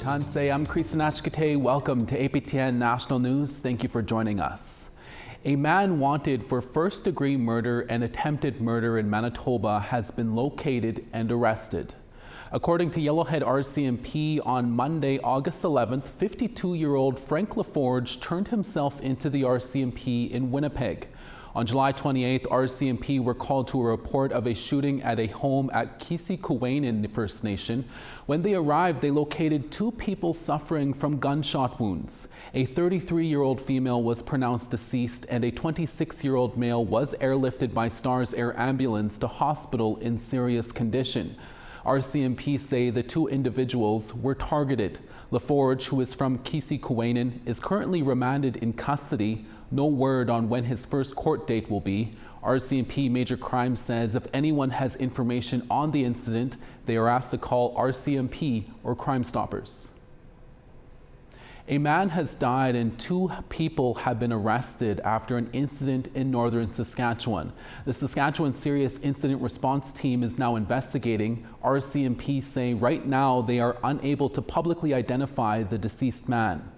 Hanse, I'm Krisanachkate. Welcome to APTN National News. Thank you for joining us. A man wanted for first-degree murder and attempted murder in Manitoba has been located and arrested. According to Yellowhead RCMP, on Monday, August 11th, 52-year-old Frank LaForge turned himself into the RCMP in Winnipeg. On July 28th, RCMP were called to a report of a shooting at a home at Kisikuwanan First Nation. When they arrived, they located two people suffering from gunshot wounds. A 33-year-old female was pronounced deceased, and a 26-year-old male was airlifted by Stars Air Ambulance to hospital in serious condition. RCMP say the two individuals were targeted. LaForge, who is from Kisikuwanan, is currently remanded in custody. No word on when his first court date will be. RCMP Major Crime says if anyone has information on the incident, they are asked to call RCMP or Crime Stoppers. A man has died and two people have been arrested after an incident in northern Saskatchewan. The Saskatchewan Serious Incident Response Team is now investigating. RCMP say right now they are unable to publicly identify the deceased man.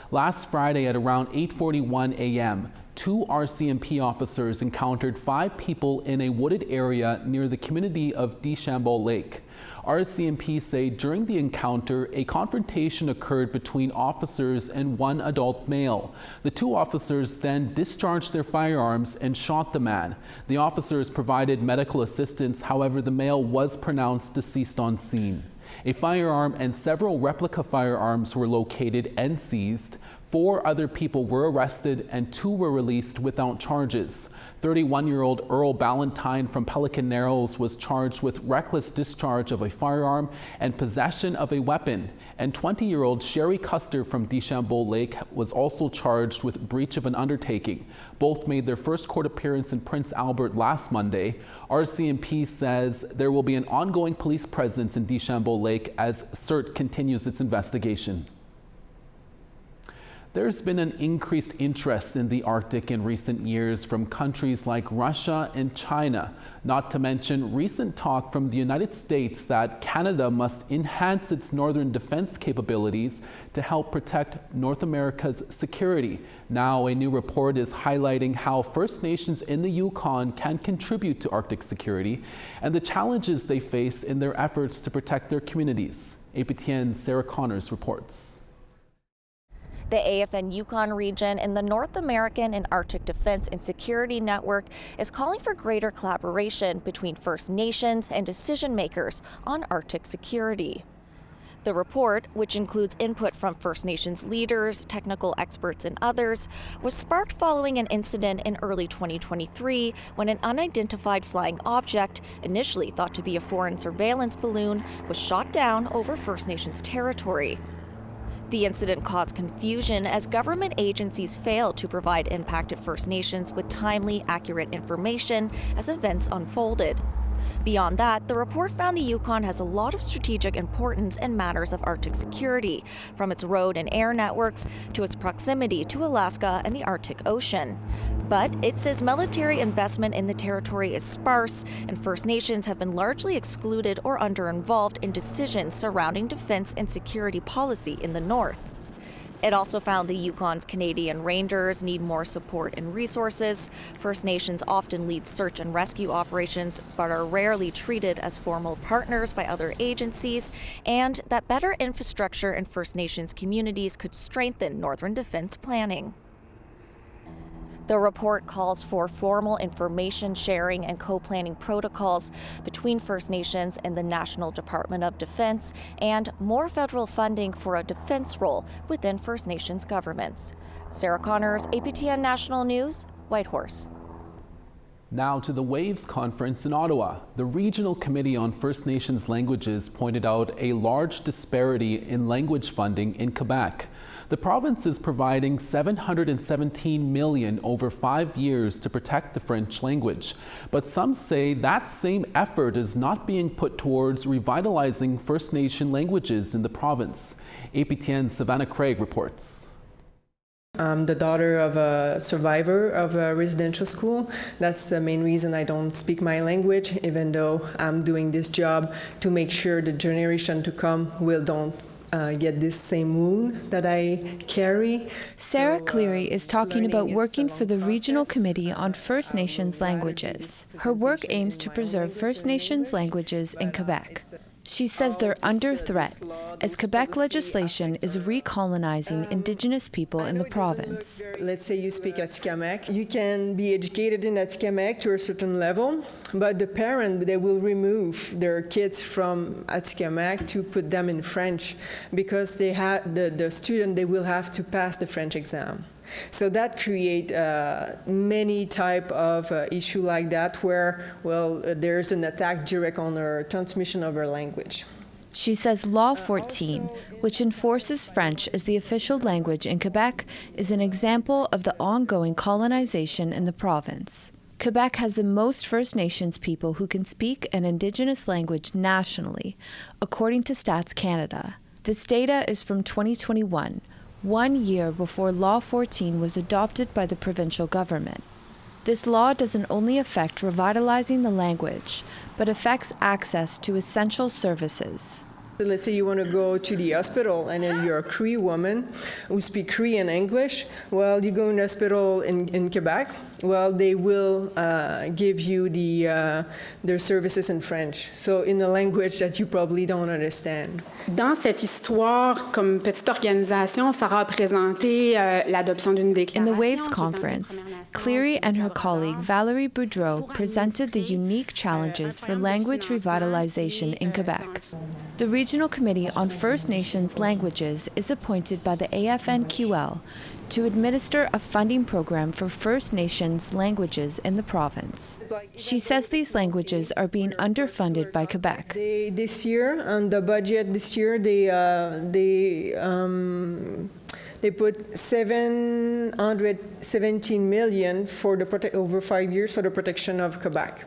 Last Friday at around 8:41 a.m., two RCMP officers encountered 5 people in a wooded area near the community of Deschambault Lake. RCMP say during the encounter, a confrontation occurred between officers and one adult male. The two officers then discharged their firearms and shot the man. The officers provided medical assistance, however, the male was pronounced deceased on scene. A firearm and several replica firearms were located and seized. 4 other people were arrested and 2 were released without charges. 31-year-old Earl Ballantyne from Pelican Narrows was charged with reckless discharge of a firearm and possession of a weapon. And 20-year-old Sherry Custer from Deschambault Lake was also charged with breach of an undertaking. Both made their first court appearance in Prince Albert last Monday. RCMP says there will be an ongoing police presence in Deschambault Lake as CERT continues its investigation. There's been an increased interest in the Arctic in recent years from countries like Russia and China, not to mention recent talk from the United States that Canada must enhance its northern defense capabilities to help protect North America's security. Now, a new report is highlighting how First Nations in the Yukon can contribute to Arctic security and the challenges they face in their efforts to protect their communities. APTN's Sarah Connors reports. The AFN Yukon region in the North American and Arctic Defense and Security Network is calling for greater collaboration between First Nations and decision makers on Arctic security. The report, which includes input from First Nations leaders, technical experts, and others, was sparked following an incident in early 2023 when an unidentified flying object, initially thought to be a foreign surveillance balloon, was shot down over First Nations territory. The incident caused confusion as government agencies failed to provide impacted First Nations with timely, accurate information as events unfolded. Beyond that, the report found the Yukon has a lot of strategic importance in matters of Arctic security, from its road and air networks to its proximity to Alaska and the Arctic Ocean. But it says military investment in the territory is sparse, and First Nations have been largely excluded or underinvolved in decisions surrounding defense and security policy in the north. It also found the Yukon's Canadian Rangers need more support and resources. First Nations often lead search and rescue operations, but are rarely treated as formal partners by other agencies, and that better infrastructure in First Nations communities could strengthen northern defense planning. The report calls for formal information sharing and co-planning protocols between First Nations and the National Department of Defense, and more federal funding for a defense role within First Nations governments. Sarah Connors, APTN National News, Whitehorse. Now to the WAVES conference in Ottawa. The Regional Committee on First Nations Languages pointed out a large disparity in language funding in Quebec. The province is providing $717 million over 5 years to protect the French language. But some say that same effort is not being put towards revitalizing First Nation languages in the province. APTN's Savannah Craig reports. I'm the daughter of a survivor of a residential school. That's the main reason I don't speak my language, even though I'm doing this job to make sure the generation to come get this same wound that I carry. Sarah Cleary is talking about working for the Regional Committee on First Nations Languages. Her work aims to preserve First Nations languages in Quebec. She says they're under threat as Quebec legislation is recolonizing Indigenous people in the province. Let's say you speak Atikamekw. You can be educated in Atikamekw to a certain level, but the parent, they will remove their kids from Atikamekw to put them in French because they have the student, they will have to pass the French exam. So that create many type of issue like that where, well, there's an attack direct on our transmission of our language. She says Law 14, which enforces French as the official language in Quebec, is an example of the ongoing colonization in the province. Quebec has the most First Nations people who can speak an Indigenous language nationally, according to Stats Canada. This data is from 2021. 1 year before Law 14 was adopted by the provincial government. This law doesn't only affect revitalizing the language, but affects access to essential services. Let's say you want to go to the hospital and then you're a Cree woman who speaks Cree and English. Well, you go in the hospital in Quebec. Well, they will give you their services in French, so in a language that you probably don't understand. Dans cette histoire, comme petite organisation, ça a représenté l'adoption d'une déclaration. In the WAVES conference, Cleary and her colleague Valerie Boudreau presented the unique challenges for language revitalization in Quebec. The Regional Committee on First Nations Languages is appointed by the AFNQL to administer a funding program for First Nations languages in the province. She says these languages are being underfunded by Quebec. This year, on the budget this year, they put 717 million for the over 5 years for the protection of Quebec.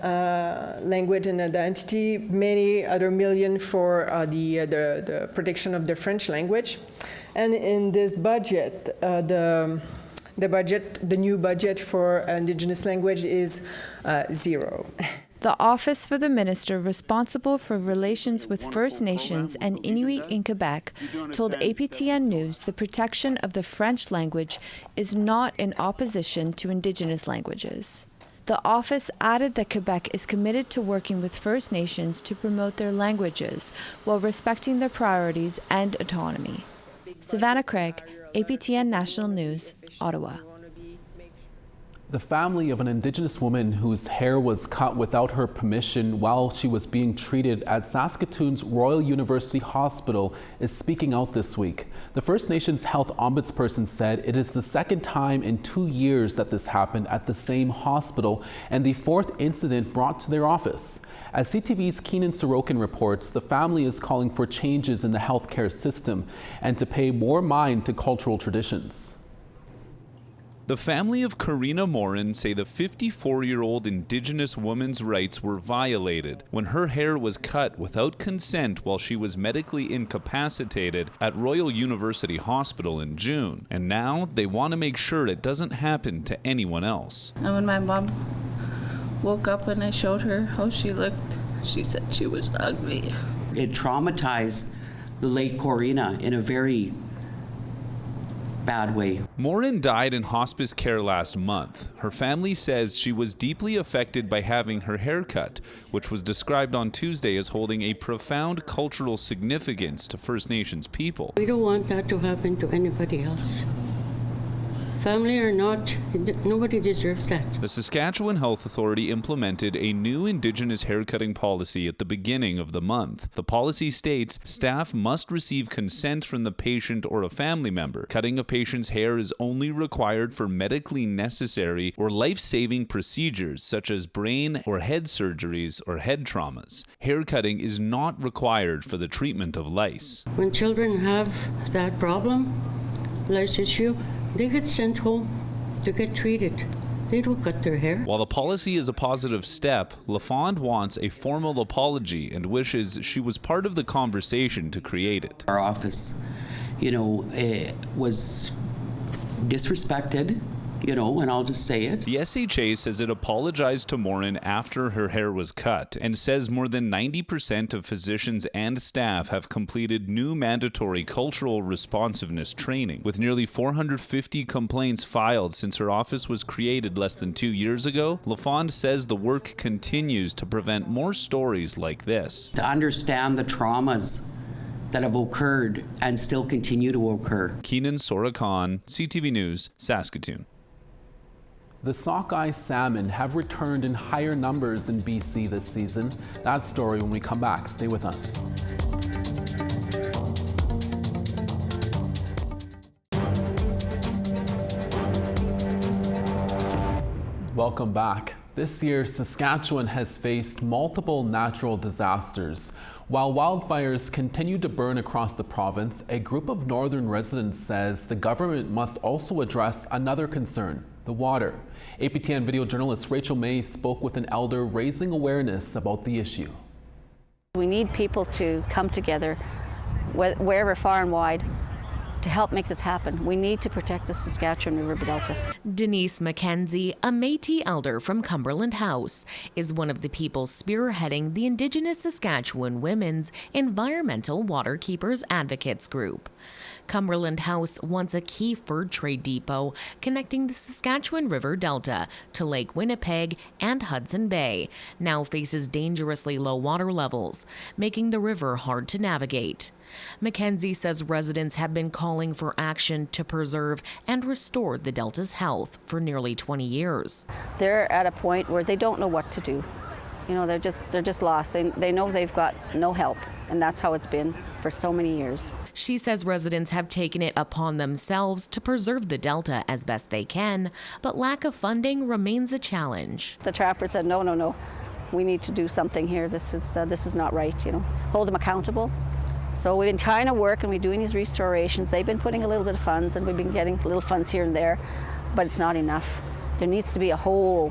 Language and identity, many other million for the protection of the French language. And in this budget, the new budget for Indigenous language is zero. The Office for the Minister responsible for relations with First Nations and Inuit in Quebec told APTN News the protection of the French language is not in opposition to Indigenous languages. The office added that Quebec is committed to working with First Nations to promote their languages while respecting their priorities and autonomy. Savannah Craig, APTN National News, Ottawa. The family of an Indigenous woman whose hair was cut without her permission while she was being treated at Saskatoon's Royal University Hospital is speaking out this week. The First Nations Health Ombudsperson said it is the second time in 2 years that this happened at the same hospital and the fourth incident brought to their office. As CTV's Keenan Sorokin reports, the family is calling for changes in the healthcare system and to pay more mind to cultural traditions. The family of Karina Morin say the 54-year-old Indigenous woman's rights were violated when her hair was cut without consent while she was medically incapacitated at Royal University Hospital in June. And now they want to make sure it doesn't happen to anyone else. And when my mom woke up and I showed her how she looked, she said she was ugly. It traumatized the late Corina in a very bad way. Morin died in hospice care last month. Her family says she was deeply affected by having her hair cut, which was described on Tuesday as holding a profound cultural significance to First Nations people. We don't want that to happen to anybody else. Family or not, nobody deserves that. The Saskatchewan Health Authority implemented a new Indigenous haircutting policy at the beginning of the month. The policy states staff must receive consent from the patient or a family member. Cutting a patient's hair is only required for medically necessary or life-saving procedures such as brain or head surgeries or head traumas. Haircutting is not required for the treatment of lice. When children have that problem, lice issue, they get sent home to get treated. They don't cut their hair. While the policy is a positive step, LaFond wants a formal apology and wishes she was part of the conversation to create it. Our office, was disrespected and I'll just say it. The SHA says it apologized to Morin after her hair was cut and says more than 90% of physicians and staff have completed new mandatory cultural responsiveness training. With nearly 450 complaints filed since her office was created less than 2 years ago, LaFond says the work continues to prevent more stories like this. To understand the traumas that have occurred and still continue to occur. Keenan Sorakan, CTV News, Saskatoon. The Sckai salmon have returned in higher numbers in BC this season. That story when we come back. Stay with us. Welcome back. This year, Saskatchewan has faced multiple natural disasters. While wildfires continue to burn across the province, a group of northern residents says the government must also address another concern: the water. APTN video journalist Rachel May spoke with an elder raising awareness about the issue. We need people to come together, wherever far and wide, to help make this happen. We need to protect the Saskatchewan River Delta. Denise McKenzie, a Métis elder from Cumberland House, is one of the people spearheading the Indigenous Saskatchewan Women's Environmental Water Keepers Advocates Group. Cumberland House, once a key fur trade depot connecting the Saskatchewan River Delta to Lake Winnipeg and Hudson Bay, now faces dangerously low water levels, making the river hard to navigate. McKenzie says residents have been calling for action to preserve and restore the Delta's health for nearly 20 years. They're at a point where they don't know what to do. They're just lost. They know they've got no help, and that's how it's been for so many years. She says residents have taken it upon themselves to preserve the Delta as best they can, but lack of funding remains a challenge. The trapper said, no, we need to do something here. This is not right, Hold them accountable. So we've been trying to work, and we're doing these restorations. They've been putting a little bit of funds, and we've been getting little funds here and there, but it's not enough. There needs to be a whole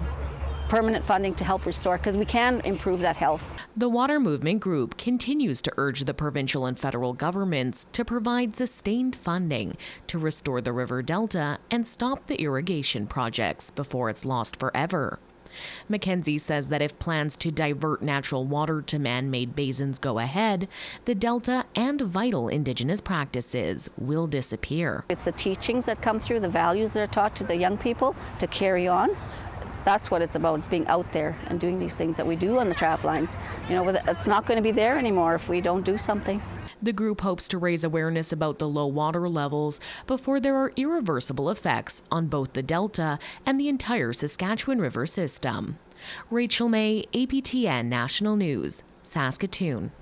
permanent funding to help restore, because we can improve that health. The Water Movement Group continues to urge the provincial and federal governments to provide sustained funding to restore the river delta and stop the irrigation projects before it's lost forever. McKenzie says that if plans to divert natural water to man-made basins go ahead, the delta and vital Indigenous practices will disappear. It's the teachings that come through, the values that are taught to the young people to carry on. That's what it's about. It's being out there and doing these things that we do on the trap lines. It's not going to be there anymore if we don't do something. The group hopes to raise awareness about the low water levels before there are irreversible effects on both the Delta and the entire Saskatchewan River system. Rachel May, APTN National News, Saskatoon.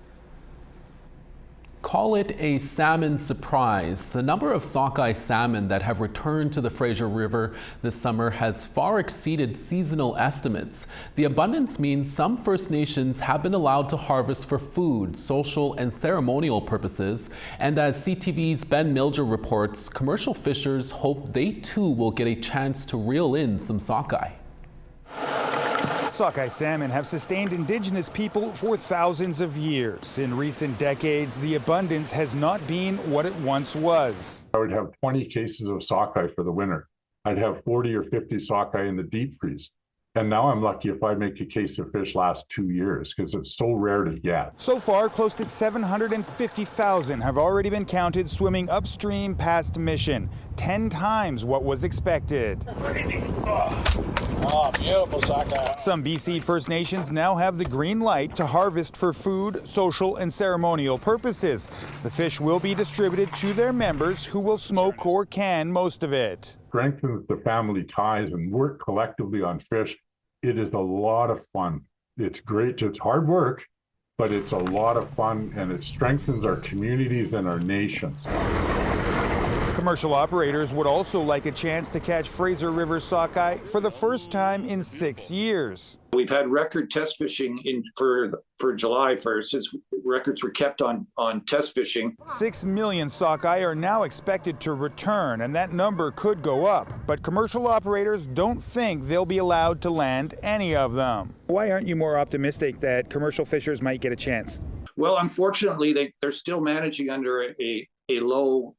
Call it a salmon surprise. The number of sockeye salmon that have returned to the Fraser River this summer has far exceeded seasonal estimates. The abundance means some First Nations have been allowed to harvest for food, social, and ceremonial purposes. And as CTV's Ben Milger reports, commercial fishers hope they too will get a chance to reel in some sockeye. Sockeye salmon have sustained Indigenous people for thousands of years. In recent decades, the abundance has not been what it once was. I would have 20 cases of sockeye for the winter. I'd have 40 or 50 sockeye in the deep freeze. And now I'm lucky if I make a case of fish last 2 years because it's so rare to get. So far, close to 750,000 have already been counted swimming upstream past Mission, 10 times what was expected. Oh, beautiful sockeye. Some BC First Nations now have the green light to harvest for food, social, and ceremonial purposes. The fish will be distributed to their members who will smoke or can most of it. Strengthens the family ties and work collectively on fish. It is a lot of fun. It's great. It's hard work, but it's a lot of fun, and it strengthens our communities and our nations. Commercial operators would also like a chance to catch Fraser River sockeye for the first time in 6 years. We've had record test fishing for July since records were kept on test fishing. 6 million sockeye are now expected to return, and that number could go up. But commercial operators don't think they'll be allowed to land any of them. Why aren't you more optimistic that commercial fishers might get a chance? Well, unfortunately, they're still managing under a low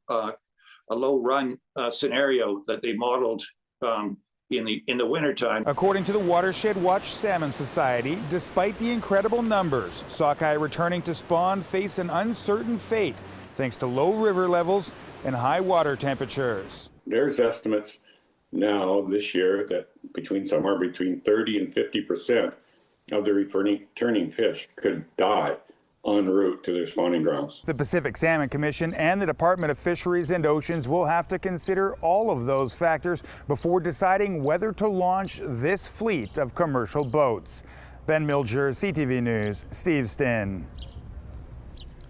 run scenario that they modeled in the wintertime. According to the Watershed Watch Salmon Society, despite the incredible numbers, sockeye returning to spawn face an uncertain fate thanks to low river levels and high water temperatures. There's estimates now this year that somewhere between 30 and 50% of the returning fish could die en route to their spawning grounds. The Pacific Salmon Commission and the Department of Fisheries and Oceans will have to consider all of those factors before deciding whether to launch this fleet of commercial boats. Ben Milger, CTV News, Steveston.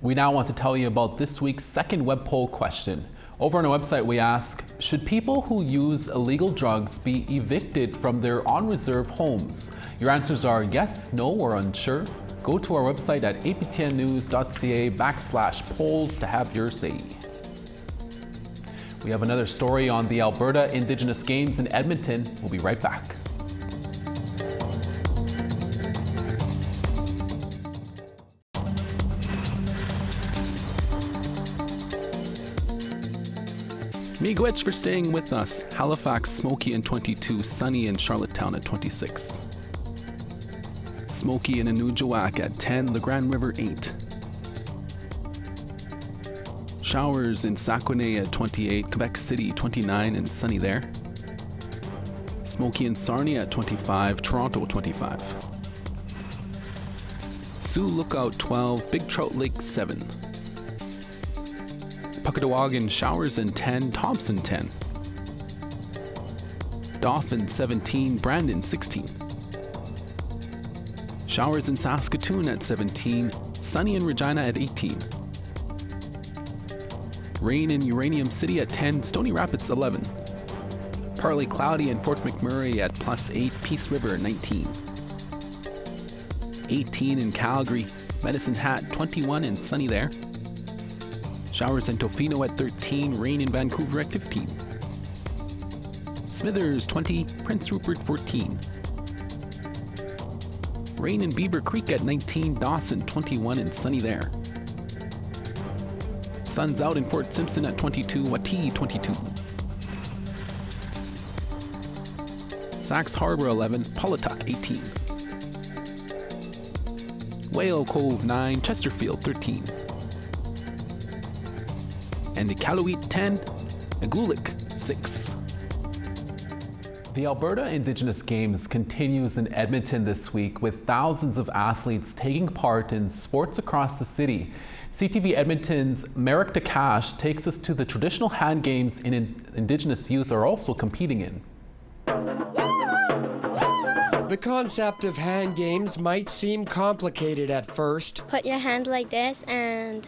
We now want to tell you about this week's second web poll question. Over on our website, we ask, should people who use illegal drugs be evicted from their on-reserve homes? Your answers are yes, no, or unsure. Go to our website at aptnnews.ca/polls to have your say. We have another story on the Alberta Indigenous Games in Edmonton. We'll be right back. Miigwech for staying with us. Halifax, smoky and 22, sunny in Charlottetown at 26. Smoky in Inujawak at 10, the Grand River 8. Showers in Saguenay at 28, Quebec City 29 and sunny there. Smoky in Sarnia at 25, Toronto 25. Sioux Lookout 12, Big Trout Lake 7. Puckadowagan showers in 10, Thompson 10. Dauphin 17, Brandon 16. Showers in Saskatoon at 17, sunny in Regina at 18. Rain in Uranium City at 10, Stony Rapids 11. Partly cloudy in Fort McMurray at +8, Peace River 19. 18 in Calgary, Medicine Hat 21 and sunny there. Showers in Tofino at 13, rain in Vancouver at 15. Smithers 20, Prince Rupert 14. Rain in Beaver Creek at 19, Dawson 21 and sunny there. Sun's out in Fort Simpson at 22, Watii 22. Sax Harbor 11, Polituck 18. Whale Cove 9, Chesterfield 13. And Iqaluit 10, Iqaluit 6. The Alberta Indigenous Games continues in Edmonton this week with thousands of athletes taking part in sports across the city. CTV Edmonton's Merrick DeCash takes us to the traditional hand games Indigenous youth are also competing in. The concept of hand games might seem complicated at first. Put your hand like this and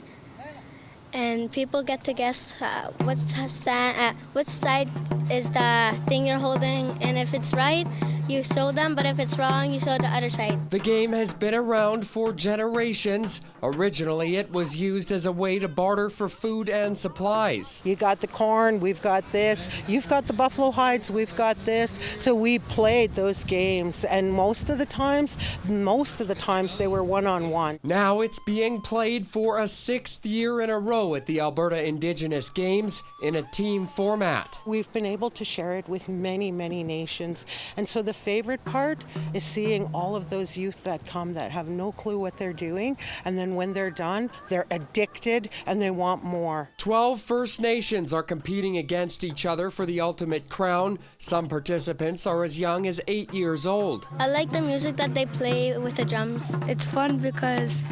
people get to guess what side is the thing you're holding, and if it's right, you show them, but if it's wrong, you show the other side. The game has been around for generations. Originally, it was used as a way to barter for food and supplies. You got the corn, we've got this. You've got the buffalo hides, we've got this. So we played those games, and most of the times, they were one-on-one. Now it's being played for a 6th year in a row at the Alberta Indigenous Games in a team format. We've been able to share it with many, many nations. And so the favorite part is seeing all of those youth that come that have no clue what they're doing. And then when they're done, they're addicted and they want more. 12 First Nations are competing against each other for the ultimate crown. Some participants are as young as 8 years old. I like the music that they play with the drums. It's fun because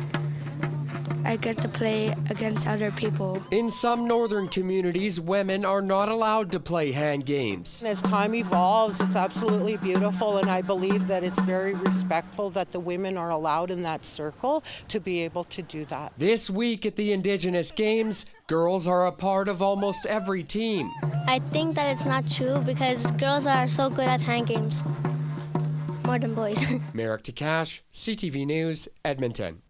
I get to play against other people. In some northern communities, women are not allowed to play hand games. As time evolves, it's absolutely beautiful, and I believe that it's very respectful that the women are allowed in that circle to be able to do that. This week at the Indigenous Games, girls are a part of almost every team. I think that it's not true because girls are so good at hand games, more than boys. Merrick DeCash, CTV News, Edmonton.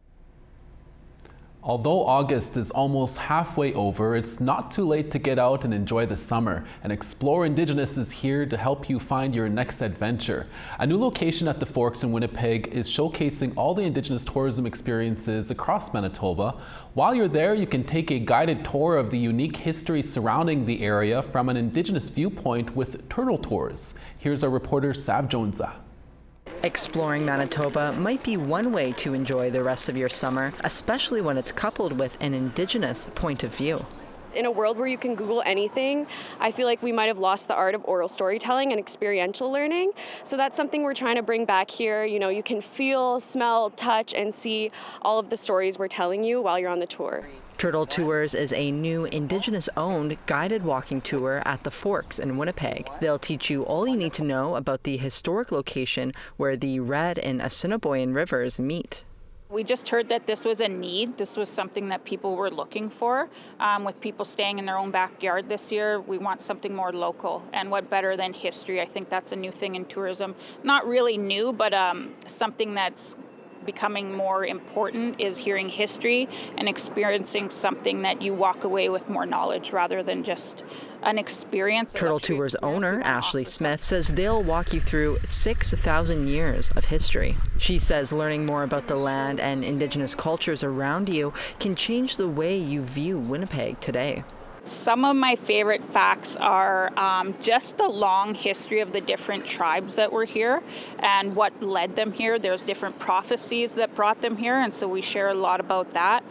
Although August is almost halfway over, it's not too late to get out and enjoy the summer. And Explore Indigenous is here to help you find your next adventure. A new location at the Forks in Winnipeg is showcasing all the Indigenous tourism experiences across Manitoba. While you're there, you can take a guided tour of the unique history surrounding the area from an Indigenous viewpoint with turtle tours. Here's our reporter, Sav Jonza. Exploring Manitoba might be one way to enjoy the rest of your summer, especially when it's coupled with an Indigenous point of view. In a world where you can Google anything, I feel like we might have lost the art of oral storytelling and experiential learning. So that's something we're trying to bring back here. You know, you can feel, smell, touch, and see all of the stories we're telling you while you're on the tour. Turtle Tours is a new Indigenous-owned guided walking tour at the Forks in Winnipeg. They'll teach you all you need to know about the historic location where the Red and Assiniboine rivers meet. We just heard that this was a need. This was something that people were looking for. With people staying in their own backyard this year, we want something more local. And what better than history? I think that's a new thing in tourism. Not really new, but something that's becoming more important is hearing history and experiencing something that you walk away with more knowledge rather than just an experience. Turtle Tours owner Ashley Smith says they'll walk you through 6,000 years of history. She says learning more about the land and Indigenous cultures around you can change the way you view Winnipeg today. Some of my favorite facts are just the long history of the different tribes that were here and what led them here. There's different prophecies that brought them here, and so we share a lot about that.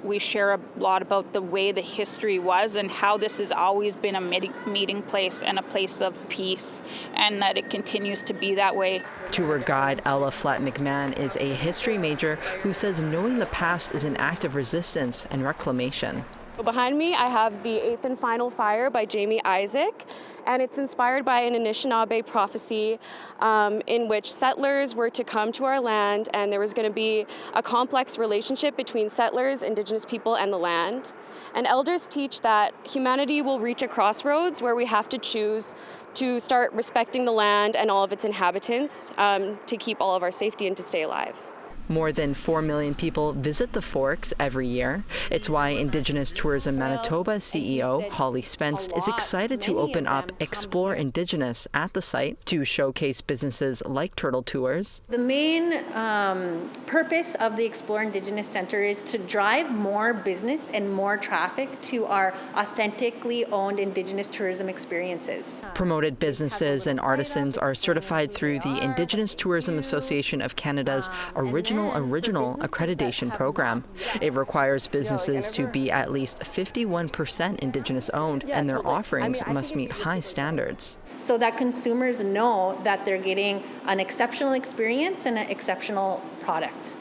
We share a lot about the way the history was and how this has always been a meeting place and a place of peace, and that it continues to be that way. Tour guide Ella Flatt-McMahon is a history major who says knowing the past is an act of resistance and reclamation. Behind me, I have The Eighth and Final Fire by Jamie Isaac, and it's inspired by an Anishinaabe prophecy in which settlers were to come to our land, and there was going to be a complex relationship between settlers, Indigenous people, and the land. And elders teach that humanity will reach a crossroads where we have to choose to start respecting the land and all of its inhabitants to keep all of our safety and to stay alive. More than 4 million people visit the Forks every year. It's why Indigenous Tourism Manitoba CEO Holly Spence is excited to open up Explore Indigenous at the site to showcase businesses like Turtle Tours. The main purpose of the Explore Indigenous Center is to drive more business and more traffic to our authentically owned Indigenous tourism experiences. Promoted businesses and artisans are certified through the Indigenous Tourism Association of Canada's Original accreditation program. It requires businesses to be at least 51% Indigenous owned, and their offerings must meet high standards. So that consumers know that they're getting an exceptional experience and an exceptional product.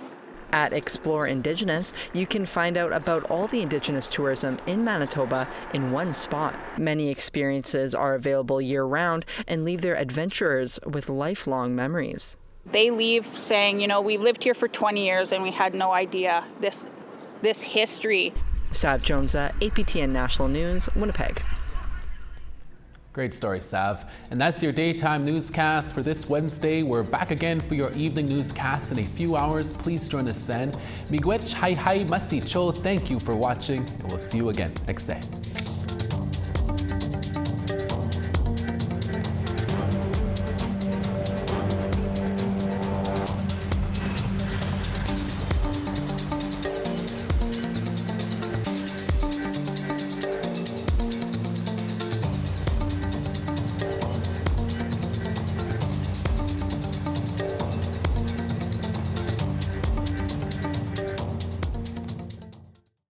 At Explore Indigenous, you can find out about all the Indigenous tourism in Manitoba in one spot. Many experiences are available year-round and leave their adventurers with lifelong memories. They leave saying, you know, we lived here for 20 years and we had no idea this history. Sav Jonza, APTN National News, Winnipeg. Great story, Sav. And that's your daytime newscast for this Wednesday. We're back again for your evening newscast in a few hours. Please join us then. Miigwech hai hai masicho. Thank you for watching, and we'll see you again next day.